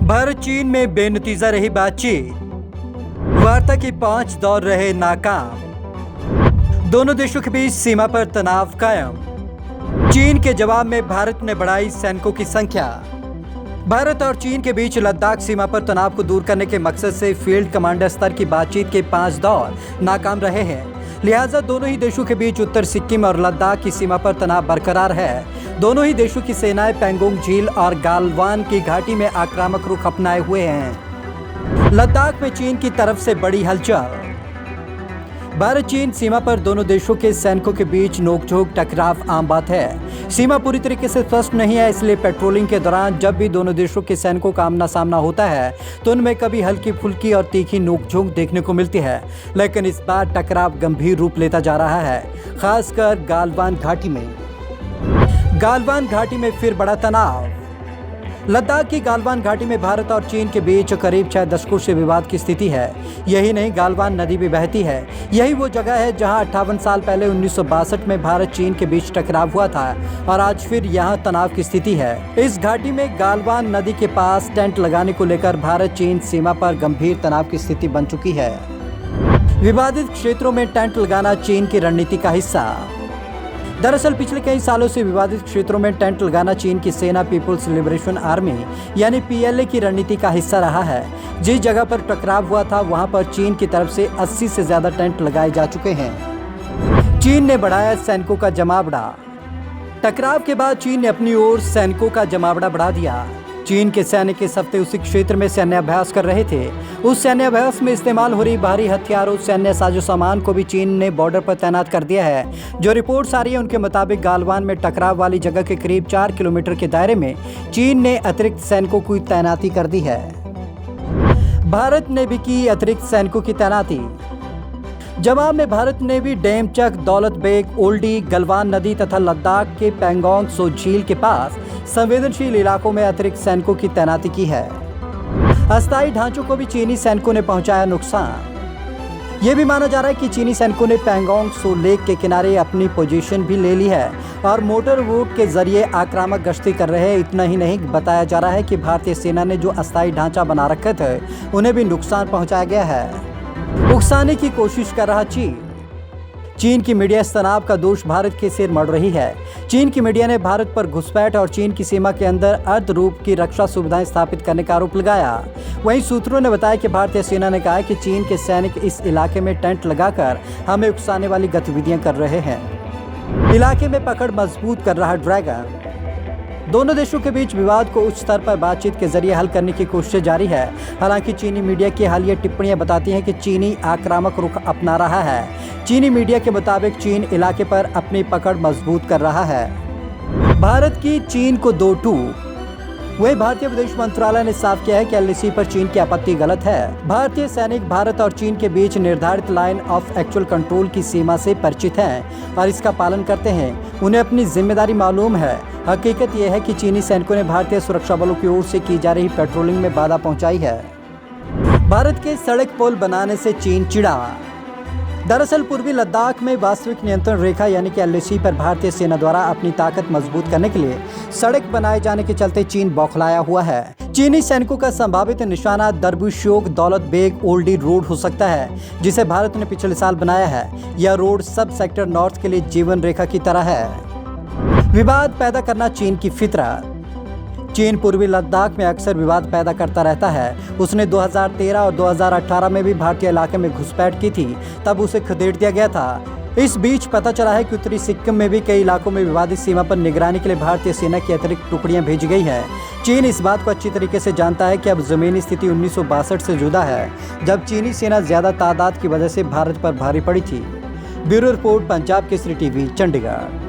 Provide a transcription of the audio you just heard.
भारत चीन में बेनतीजा रही बातचीत, वार्ता के 5 दौर रहे नाकाम। दोनों देशों के बीच सीमा पर तनाव कायम। चीन के जवाब में भारत ने बढ़ाई सैनिकों की संख्या। भारत और चीन के बीच लद्दाख सीमा पर तनाव को दूर करने के मकसद से फील्ड कमांडर स्तर की बातचीत के 5 दौर नाकाम रहे हैं। लिहाजा दोनों ही देशों के बीच उत्तर सिक्किम और लद्दाख की सीमा पर तनाव बरकरार है। दोनों ही देशों की सेनाएं पैंगोंग झील और गालवान की घाटी में आक्रामक रुख अपनाए हुए हैं। लद्दाख में चीन की तरफ से बड़ी हलचल। भारत चीन सीमा पर दोनों देशों के सैनिकों के बीच नोकझोंक टकराव आम बात है। सीमा पूरी तरीके से स्पष्ट नहीं है, इसलिए पेट्रोलिंग के दौरान जब भी दोनों देशों के सैनिकों का आमना सामना होता है तो उनमें कभी हल्की फुल्की और तीखी नोकझोंक देखने को मिलती है, लेकिन इस बार टकराव गंभीर रूप लेता जा रहा है, खासकर गालवान घाटी में। गालवान घाटी में फिर बड़ा तनाव। लद्दाख की गालवान घाटी में भारत और चीन के बीच करीब 6 दशकों से विवाद की स्थिति है। यही नहीं, गालवान नदी भी बहती है। यही वो जगह है जहां 58 साल पहले 1962 में भारत चीन के बीच टकराव हुआ था और आज फिर यहां तनाव की स्थिति है। इस घाटी में गालवान नदी के पास टेंट लगाने को लेकर भारत चीन सीमा पर गंभीर तनाव की स्थिति बन चुकी है। विवादित क्षेत्रों में टेंट लगाना चीन की रणनीति का हिस्सा। दरअसल पिछले कई सालों से विवादित क्षेत्रों में टेंट लगाना चीन की सेना पीपुल्स लिबरेशन आर्मी यानी पीएलए की रणनीति का हिस्सा रहा है। जिस जगह पर टकराव हुआ था वहां पर चीन की तरफ से 80 से ज्यादा टेंट लगाए जा चुके हैं। चीन ने बढ़ाया सैनिकों का जमावड़ा। टकराव के बाद चीन ने अपनी ओर सैनिकों का जमावड़ा बढ़ा दिया। चीन के सैनिक इस हफ्ते उसी क्षेत्र में सैन्य अभ्यास कर रहे थे। उस सैन्य अभ्यास में इस्तेमाल हो रही भारी हथियारों, सैन्य साजो सामान को भी चीन ने बॉर्डर पर तैनात कर दिया है। जो रिपोर्ट्स आ रही है उनके मुताबिक गालवान में टकराव वाली जगह के करीब 4 किलोमीटर के दायरे में चीन ने अतिरिक्त सैनिकों की तैनाती कर दी है। भारत ने भी की अतिरिक्त सैनिकों की तैनाती। जवाब में भारत ने भी डेमचक, दौलत बेग, ओल्डी, गलवान नदी तथा लद्दाख के पैंगोंग त्सो झील के पास संवेदनशील इलाकों में अतिरिक्त सैनिकों की तैनाती की है। अस्थायी ढांचों को भी चीनी सैनिकों ने पहुंचाया नुकसान। ये भी माना जा रहा है कि चीनी सैनिकों ने पैंगोंग त्सो लेक के किनारे अपनी पोजीशन भी ले ली है और मोटर रूट के जरिए आक्रामक गश्ती कर रहे हैं। इतना ही नहीं, बताया जा रहा है कि भारतीय सेना ने जो अस्थायी ढांचा बना रखे थे उन्हें भी नुकसान पहुंचाया गया है। उकसाने की कोशिश कर रहा चीन की मीडिया इस तनाव का दोष भारत के सिर मढ़ रही है। चीन की मीडिया ने भारत पर घुसपैठ और चीन की सीमा के अंदर अर्धरूप की रक्षा सुविधाएं स्थापित करने का आरोप लगाया। वहीं सूत्रों ने बताया कि भारतीय सेना ने कहा कि चीन के सैनिक इस इलाके में टेंट लगाकर हमें उकसाने वाली गतिविधियां कर रहे हैं। इलाके में पकड़ मजबूत कर रहा ड्रैगन। दोनों देशों के बीच विवाद को उच्च स्तर पर बातचीत के जरिए हल करने की कोशिशें जारी है। हालांकि चीनी मीडिया की हालिया टिप्पणियां बताती हैं कि चीनी आक्रामक रुख अपना रहा है। चीनी मीडिया के मुताबिक चीन इलाके पर अपनी पकड़ मजबूत कर रहा है। भारत की चीन को 2 टूक। वहीं भारतीय विदेश मंत्रालय ने साफ किया है कि एलएसी पर चीन की आपत्ति गलत है। भारतीय सैनिक भारत और चीन के बीच निर्धारित लाइन ऑफ एक्चुअल कंट्रोल की सीमा से परिचित हैं और इसका पालन करते हैं। उन्हें अपनी जिम्मेदारी मालूम है। हकीकत यह है कि चीनी सैनिकों ने भारतीय सुरक्षा बलों की ओर से की जा रही पेट्रोलिंग में बाधा पहुंचाई है। भारत के सड़क पुल बनाने से चीन चिढ़ा। दरअसल पूर्वी लद्दाख में वास्तविक नियंत्रण रेखा यानी कि एलएसी पर भारतीय सेना द्वारा अपनी ताकत मजबूत करने के लिए सड़क बनाए जाने के चलते चीन बौखलाया हुआ है। चीनी सैनिकों का संभावित निशाना दरबुश्योक, दौलत बेग, ओल्डी रोड हो सकता है, जिसे भारत ने पिछले साल बनाया है। यह रोड सब सेक्टर नॉर्थ के लिए जीवन रेखा की तरह है। विवाद पैदा करना चीन की फितरत। चीन पूर्वी लद्दाख में अक्सर विवाद पैदा करता रहता है। उसने 2013 और 2018 में भी भारतीय इलाके में घुसपैठ की थी, तब उसे खदेड़ दिया गया था। इस बीच पता चला है कि उत्तरी सिक्किम में भी कई इलाकों में विवादित सीमा पर निगरानी के लिए भारतीय सेना की अतिरिक्त टुकड़ियां भेजी गई है। चीन इस बात को अच्छी तरीके से जानता है कि अब जमीनी स्थिति 1962 से जुदा है, जब चीनी सेना ज्यादा तादाद की वजह से भारत पर भारी पड़ी थी। Bureau report, Punjab Kesari TV, Chandigarh.